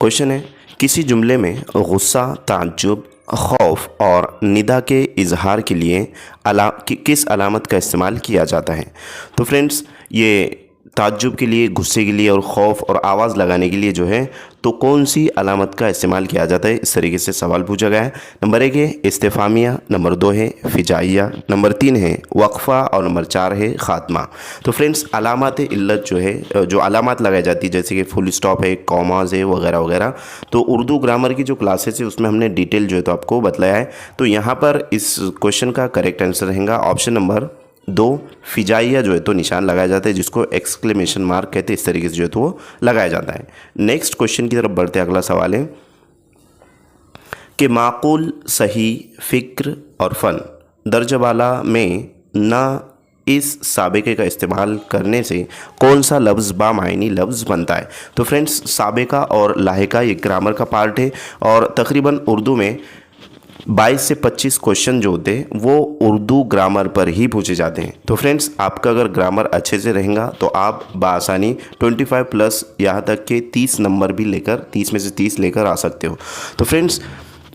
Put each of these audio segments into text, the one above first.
Question है, किसी जुमले में गुस्सा, ताज्जुब, खौफ और निदा के इजहार के लिए किस अलामत का इस्तेमाल किया जाता है। तो फ्रेंड्स, ये ताज्जुब के लिए, गुस्से के लिए और खौफ और आवाज़ लगाने के लिए जो है तो कौन सी अलामत का इस्तेमाल किया जाता है, इस तरीके से सवाल पूछा गया है। नंबर 1 है इस्तिफामिया, नंबर 2 है फिजाइया, नंबर 3 है वक्फ़ा और नंबर 4 है ख़ात्मा। तो फ्रेंड्स, अलामत इल्लत जो है, जो अलामत लगाई जाती है, जैसे कि फुल स्टॉप है, कॉमाज है वगैरह वगैरह, तो उर्दू ग्रामर की जो क्लासेस है उसमें हमने डिटेल जो है तो आपको बतलाया है। तो यहाँ पर इस क्वेश्चन का करेक्ट आंसर रहेगा ऑप्शन नंबर 2, फिजाइया जो है तो निशान लगाया जाता है, जिसको एक्सक्लेमेशन मार्क कहते हैं, इस तरीके से जो है तो वो लगाया जाता है। नेक्स्ट क्वेश्चन की तरफ बढ़ते हैं। अगला सवाल है कि माकूल, सही, फ़िक्र और फ़न दर्जवाला में ना इस साबिक़े का इस्तेमाल करने से कौन सा लफ्ज़ बामायनी लफ्ज़ बनता है। तो फ्रेंड्स, साबिक़ा और लाहिका ये ग्रामर का पार्ट है और तकरीबन उर्दू में 22 से 25 क्वेश्चन जो होते हैं वो उर्दू ग्रामर पर ही पूछे जाते हैं। तो फ्रेंड्स, आपका अगर ग्रामर अच्छे से रहेगा तो आप बआसानी 25 प्लस यहाँ तक के 30 नंबर भी लेकर, 30 में से 30 लेकर आ सकते हो। तो फ्रेंड्स,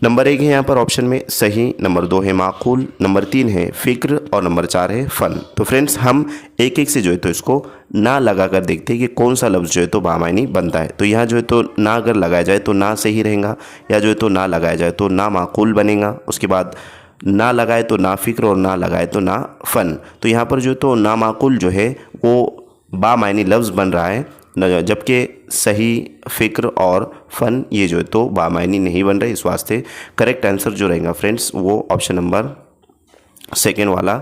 नंबर 1 है यहाँ पर ऑप्शन में सही, नंबर 2 है माकूल, नंबर 3 है फ़िक्र और नंबर 4 है फ़न। तो फ्रेंड्स, हम एक एक से जो है तो इसको ना लगा कर देखते हैं कि कौन सा लफ्ज़ जो है तो बामायनी बनता है। तो यहाँ जो है तो ना अगर लगाया जाए तो ना सही रहेगा, या जो है तो ना लगाया जाए तो ना माकूल बनेगा। उसके बाद ना लगाए तो ना फ़िक्र और ना लगाए तो ना फ़न। तो यहाँ पर जो है तो ना माकूल जो है वो बामायनी लफ्ज़ बन रहा है, जबकि सही, फ़िक्र और फ़न ये जो है तो बामायनी नहीं बन रहे। इस वास्ते करेक्ट आंसर जो रहेगा फ्रेंड्स वो ऑप्शन नंबर 2 वाला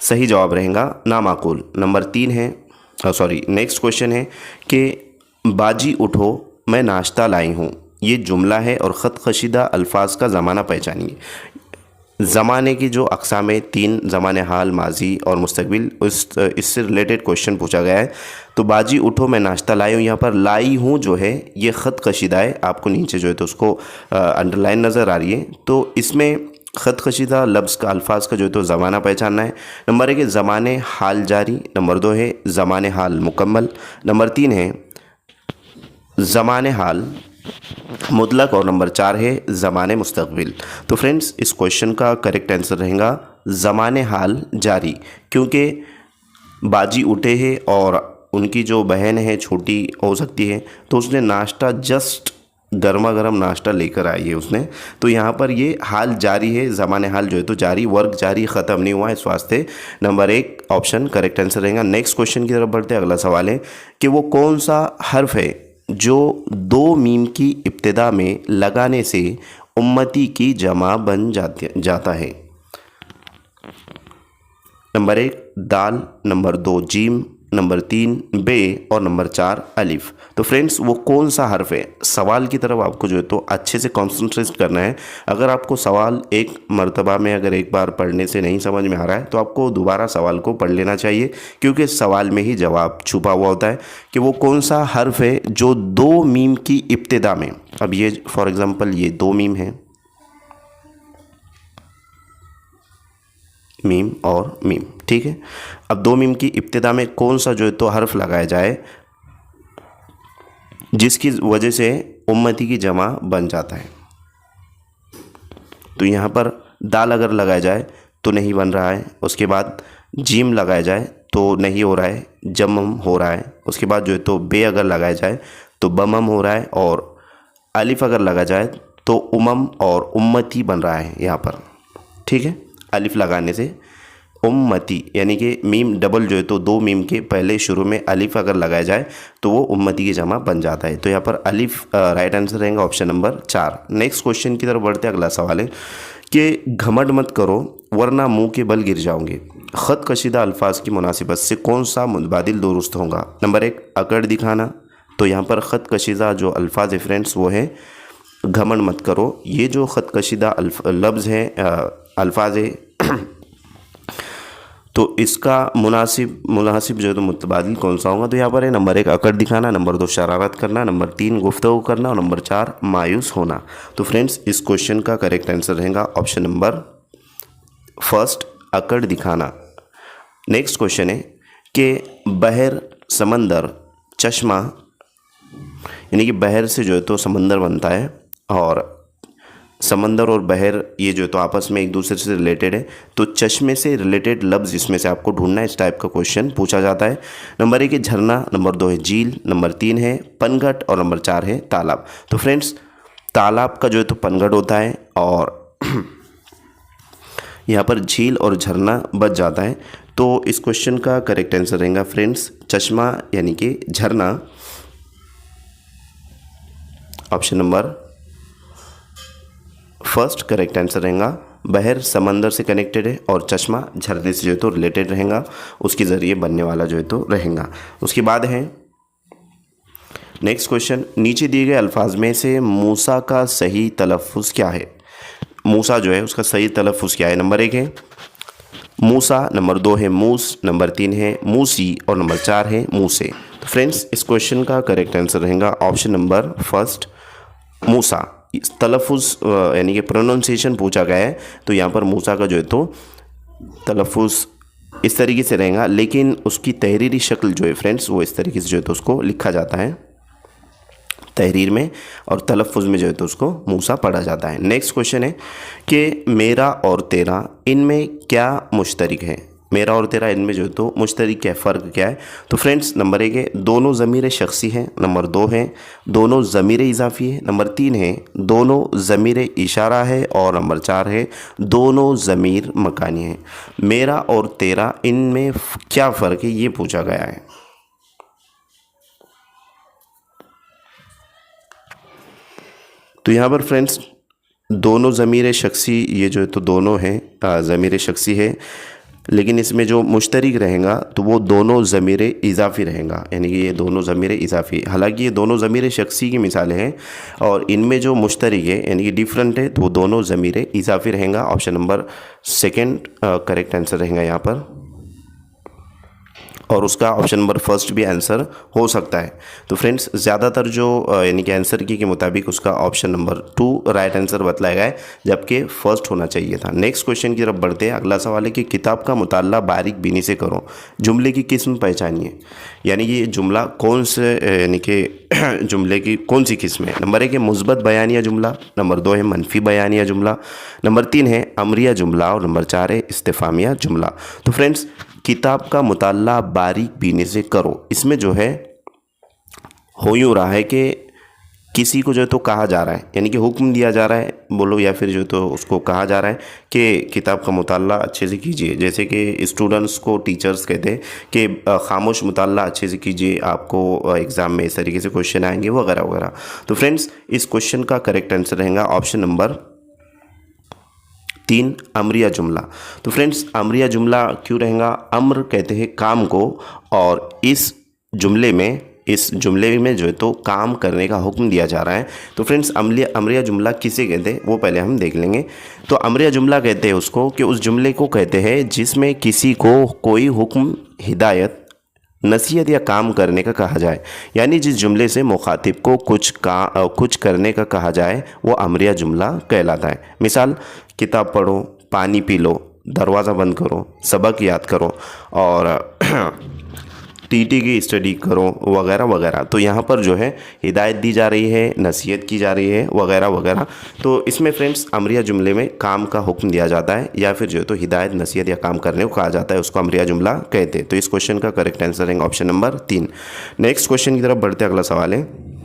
सही जवाब रहेगा, ना माकूल। नंबर 3 है, नेक्स्ट क्वेश्चन है कि बाजी उठो मैं नाश्ता लाई हूँ, ये जुमला है और ख़त कशीदा अल्फाज का ज़माना पहचानिए। ज़माने की जो अक़साम है 3, ज़माने हाल, माजी और मुस्तक़बिल, इससे रिलेटेड क्वेश्चन पूछा गया है। तो बाजी उठो मैं नाश्ता लाई हूँ, यहाँ पर लाई हूँ जो है ये ख़त कशीदा है, आपको नीचे जो है तो उसको अंडरलाइन नज़र आ रही है। तो इसमें ख़त कशीदा लफ्ज़ का, अल्फाज का जो है तो ज़माना पहचानना है। नंबर 1 है ज़माने हाल जारी, नंबर 2 है ज़माने हाल मुकम्मल, नंबर 3 है ज़माने हाल मुतलक और नंबर 4 है ज़माने मुस्तक़बिल। तो फ्रेंड्स, इस क्वेश्चन का करेक्ट आंसर रहेगा ज़माने हाल जारी, क्योंकि बाजी उठे हैं और उनकी जो बहन है, छोटी हो सकती है, तो उसने नाश्ता जस्ट गर्मा गर्म नाश्ता लेकर आई है उसने। तो यहाँ पर ये हाल जारी है, ज़माने हाल जो है तो जारी, वर्क जारी, ख़त्म नहीं हुआ। इस वास्ते नंबर 1 ऑप्शन करेक्ट आंसर रहेगा। नेक्स्ट क्वेश्चन की तरफ बढ़ते हैं। अगला सवाल है कि वो कौन सा हर्फ है जो 2 मीम की इब्तिदा में लगाने से उम्मती की जमा बन जाता है। नंबर 1 दाल, नंबर 2 जीम, नंबर 3 बे और नंबर 4 अलिफ। तो फ्रेंड्स, वो कौन सा हर्फ है, सवाल की तरफ आपको जो है तो अच्छे से कॉन्सेंट्रेट करना है। अगर आपको सवाल एक मर्तबा में अगर एक बार पढ़ने से नहीं समझ में आ रहा है तो आपको दोबारा सवाल को पढ़ लेना चाहिए, क्योंकि सवाल में ही जवाब छुपा हुआ होता है कि वो कौन सा हर्फ है जो 2 मीम की इब्तिदा में, अब ये फॉर एग्ज़ाम्पल ये 2 मीम है, मीम और मीम, ठीक है। अब 2 मीम की इब्तिदा में कौन सा जो है तो हर्फ लगाया जाए जिसकी वजह से उम्मती की जमा बन जाता है। तो यहाँ पर दाल अगर लगाया जाए तो नहीं बन रहा है, उसके बाद जीम लगाया जाए तो नहीं हो रहा है, जमम हो रहा है। उसके बाद जो है तो बे अगर लगाया जाए तो बमम हो रहा है, और अलिफ अगर लगा जाए तो उमम और उम्मती बन रहा है यहाँ पर, ठीक है। अलिफ लगाने से उम्मती, यानी कि मीम डबल जो है तो 2 मीम के पहले शुरू में अलिफ अगर लगाया जाए तो वो उम्मती की जमा बन जाता है। तो यहाँ पर अलिफ राइट आंसर रहेगा ऑप्शन नंबर 4। नेक्स्ट क्वेश्चन की तरफ बढ़ते हैं। अगला सवाल है कि घमंड मत करो वरना मुंह के बल गिर जाओगे, ख़त कशीदा अल्फाज की मुनासिबत से कौन सा मुतबादिल दुरुस्त होगा। नंबर 1 अकड़ दिखाना, तो यहाँ पर ख़त कशीदा जो अल्फाज है फ्रेंड्स वो है घमंड मत करो। ये जो ख़त कशीदा लफ्ज़ है, अल्फाज है, तो इसका मुनासिब जो है तो मुतबादिल कौन सा होगा। तो यहाँ पर है नंबर 1 अकड़ दिखाना, नंबर 2 शरारत करना, नंबर 3 गुफ्तगू करना और नंबर 4 मायूस होना। तो फ्रेंड्स, इस क्वेश्चन का करेक्ट आंसर रहेगा ऑप्शन नंबर 1 अकड़ दिखाना। नेक्स्ट क्वेश्चन है कि बहर, समंदर, चश्मा यानी कि बहर से जो है तो समंदर बनता है, और समंदर और बहर ये जो है तो आपस में एक दूसरे से रिलेटेड है। तो चश्मे से रिलेटेड लफ्ज़ इसमें से आपको ढूंढना है, इस टाइप का क्वेश्चन पूछा जाता है। नंबर 1 है झरना, नंबर 2 है झील, नंबर 3 है पनघट और नंबर 4 है तालाब। तो फ्रेंड्स तालाब का जो है तो पनघट होता है और यहाँ पर झील और झरना बच जाता है। तो इस क्वेश्चन का करेक्ट आंसर रहेगा फ्रेंड्स चश्मा यानी कि झरना, option number first correct answer रहेगा। बहर समंदर से कनेक्टेड है और चश्मा झरने से जो है तो रिलेटेड रहेगा, उसके ज़रिए बनने वाला जो है तो रहेगा। उसके बाद है नेक्स्ट क्वेश्चन, नीचे दिए गए अल्फाज में से मूसा का सही तलफ़ुज़ क्या है? मूसा जो है उसका सही तलफ़ुज़ क्या है? नंबर 1 है मूसा, नंबर 2 है मूस, नंबर 3 है मूसी और नंबर 4 है मूसे। तो फ्रेंड्स इस क्वेश्चन का करेक्ट आंसर रहेगा ऑप्शन नंबर फर्स्ट मूसा। इस तलफ़ुज़ यानी कि प्रोनाउंसिएशन पूछा गया है, तो यहाँ पर मूसा का जो है तो तलफ़ुज़ इस तरीके से रहेगा, लेकिन उसकी तहरीरी शक्ल जो है फ्रेंड्स वो इस तरीके से जो है तो उसको लिखा जाता है तहरीर में, और तलफ़ुज़ में जो है तो उसको मूसा पढ़ा जाता है। नेक्स्ट क्वेश्चन है कि मेरा और तेरा इनमें क्या मुश्तरक है? मेरा और तेरा इनमें जो है तो मुश्तरक क्या है, फ़र्क क्या है? तो फ्रेंड्स नंबर 1 है दोनों ज़मीर शख्सी हैं, नंबर 2 है दोनों ज़मीर इजाफ़ी है, नंबर 3 है दोनों ज़मीर इशारा है और नंबर 4 है दोनों ज़मीर मकानी है। मेरा और तेरा इनमें क्या फ़र्क है ये पूछा गया है। तो यहाँ पर फ्रेंड्स दोनों ज़मीर शख्सी ये जो है तो दोनों हैं ज़मीर शख्सी है, लेकिन इसमें जो मुश्तरक रहेगा तो वो दोनों ज़मीर इजाफ़ी रहेगा, यानी कि ये दोनों ज़मीर इजाफ़ी। हालांकि ये दोनों ज़मीर शख्सी की मिसालें हैं और इनमें जो मुश्तरक है यानी कि डिफरेंट है तो वो दोनों ज़मीर इजाफ़ी रहेगा। Option number second correct answer रहेगा यहाँ पर, और उसका ऑप्शन नंबर फर्स्ट भी आंसर हो सकता है। तो फ्रेंड्स ज़्यादातर जो यानी कि आंसर की के मुताबिक उसका ऑप्शन नंबर 2 राइट आंसर बतलाया गया है, जबकि फर्स्ट होना चाहिए था। नेक्स्ट क्वेश्चन की तरफ बढ़ते हैं। अगला सवाल है कि किताब का मुताला बारीक बीनी से करो, जुमले की किस्म पहचानिए। यानी कि ये जुमला कौन से यानी कि जुमले की कौन सी किस्म है? नंबर 1 है मुस्बत बयानिया जुमला, नंबर 2 है मनफी बयानिया जुमला, नंबर 3 है अमरिया जुमला और नंबर 4 है इस्तिफामिया जुमला। तो फ्रेंड्स किताब का मुताला बारीक बीने से करो, इसमें जो है हो यूँ रहा है कि किसी को जो है तो कहा जा रहा है, यानी कि हुक्म दिया जा रहा है बोलो, या फिर जो तो उसको कहा जा रहा है कि किताब का मुताला अच्छे से कीजिए। जैसे कि स्टूडेंट्स को टीचर्स कहते हैं कि खामोश मुताला अच्छे से कीजिए, आपको एग्ज़ाम में इस तरीके से क्वेश्चन आएंगे वगैरह वगैरह। तो फ्रेंड्स इस क्वेश्चन का करेक्ट आंसर रहेगा ऑप्शन नंबर 3 अमरिया जुमला। तो फ्रेंड्स अमरिया जुमला क्यों रहेगा? अम्र कहते हैं काम को, और इस जुमले में जो है तो काम करने का हुक्म दिया जा रहा है। तो फ्रेंड्स अमरिया जुमला किसे कहते हैं वो पहले हम देख लेंगे। तो अमरिया जुमला कहते हैं उसको कि उस जुमले को कहते हैं जिसमें किसी को कोई हुक्म, हिदायत, नसीहत या काम करने का कहा जाए, यानी जिस जुमले से मुखातिब को कुछ करने का कहा जाए वो अमरिया जुमला कहलाता है। मिसाल किताब पढ़ो, पानी पी लो, दरवाज़ा बंद करो, सबक याद करो और टीटी की स्टडी करो वगैरह वगैरह। तो यहाँ पर जो है हिदायत दी जा रही है, नसीहत की जा रही है वगैरह वगैरह। तो इसमें फ्रेंड्स अमरिया जुमले में काम का हुक्म दिया जाता है या फिर जो है तो हिदायत, नसीहत या काम करने को कहा जाता है, उसको अमरिया जुमला कहते हैं। तो इस क्वेश्चन का करेक्ट आंसर है ऑप्शन नंबर 3। नेक्स्ट क्वेश्चन की तरफ बढ़ते अगला सवाल है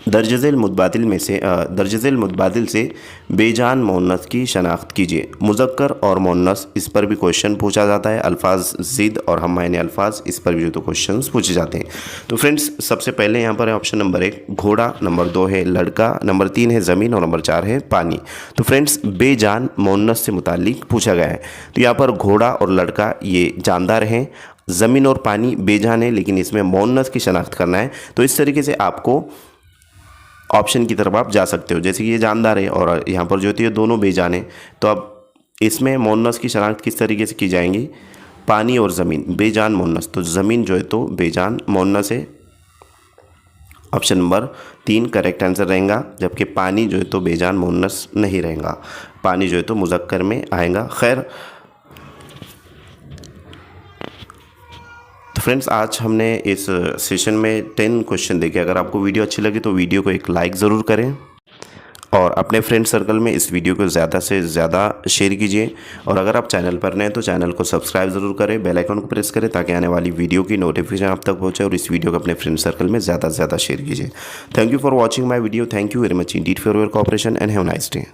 दर्ज-ए-झेल मुतबादिल से बेजान मुअन्नस की शनाख्त कीजिए। मुज़क्कर और मुअन्नस इस पर भी क्वेश्चन पूछा जाता है। अल्फाज ज़िद और हम मायने अल्फाज इस पर भी जो तो क्वेश्चन पूछे जाते हैं। तो फ्रेंड्स सबसे पहले यहाँ पर है ऑप्शन नंबर 1 घोड़ा, नंबर 2 है लड़का, नंबर 3 है ज़मीन और नंबर 4 है पानी। तो फ्रेंड्स बेजान मुअन्नस से मुताल्लिक पूछा गया है। तो यहाँ पर घोड़ा और लड़का ये जानदार हैं, ज़मीन और पानी बेजान है, लेकिन इसमें मुअन्नस की शनाख्त करना है। तो इस तरीके से आपको ऑप्शन की तरफ आप जा सकते हो। जैसे कि ये जानदार है और यहाँ पर जो होती है दोनों बेजान है, तो अब इसमें मुअन्नस की शनाख्त किस तरीके से की जाएंगी? पानी और ज़मीन बेजान मुअन्नस, तो ज़मीन जो है तो बेजान मुअन्नस है, ऑप्शन नंबर 3 करेक्ट आंसर रहेगा। जबकि पानी जो है तो बेजान मुअन्नस नहीं रहेगा, पानी जो है तो मुज़क्कर में आएगा। खैर फ्रेंड्स आज हमने इस सेशन में 10 क्वेश्चन देखे। अगर आपको वीडियो अच्छी लगी तो वीडियो को एक लाइक ज़रूर करें और अपने फ्रेंड सर्कल में इस वीडियो को ज़्यादा से ज़्यादा शेयर कीजिए। और अगर आप चैनल पर नए हैं तो चैनल को सब्सक्राइब ज़रूर करें, बेल आइकन को प्रेस करें ताकि आने वाली वीडियो की नोटिफिकेशन आप तक पहुंचे। और इस वीडियो को अपने फ्रेंड सर्कल में ज़्यादा से ज़्यादा शेयर कीजिए। Thank you for watching my video. Thank you very much Indeed for your cooperation and have a nice day.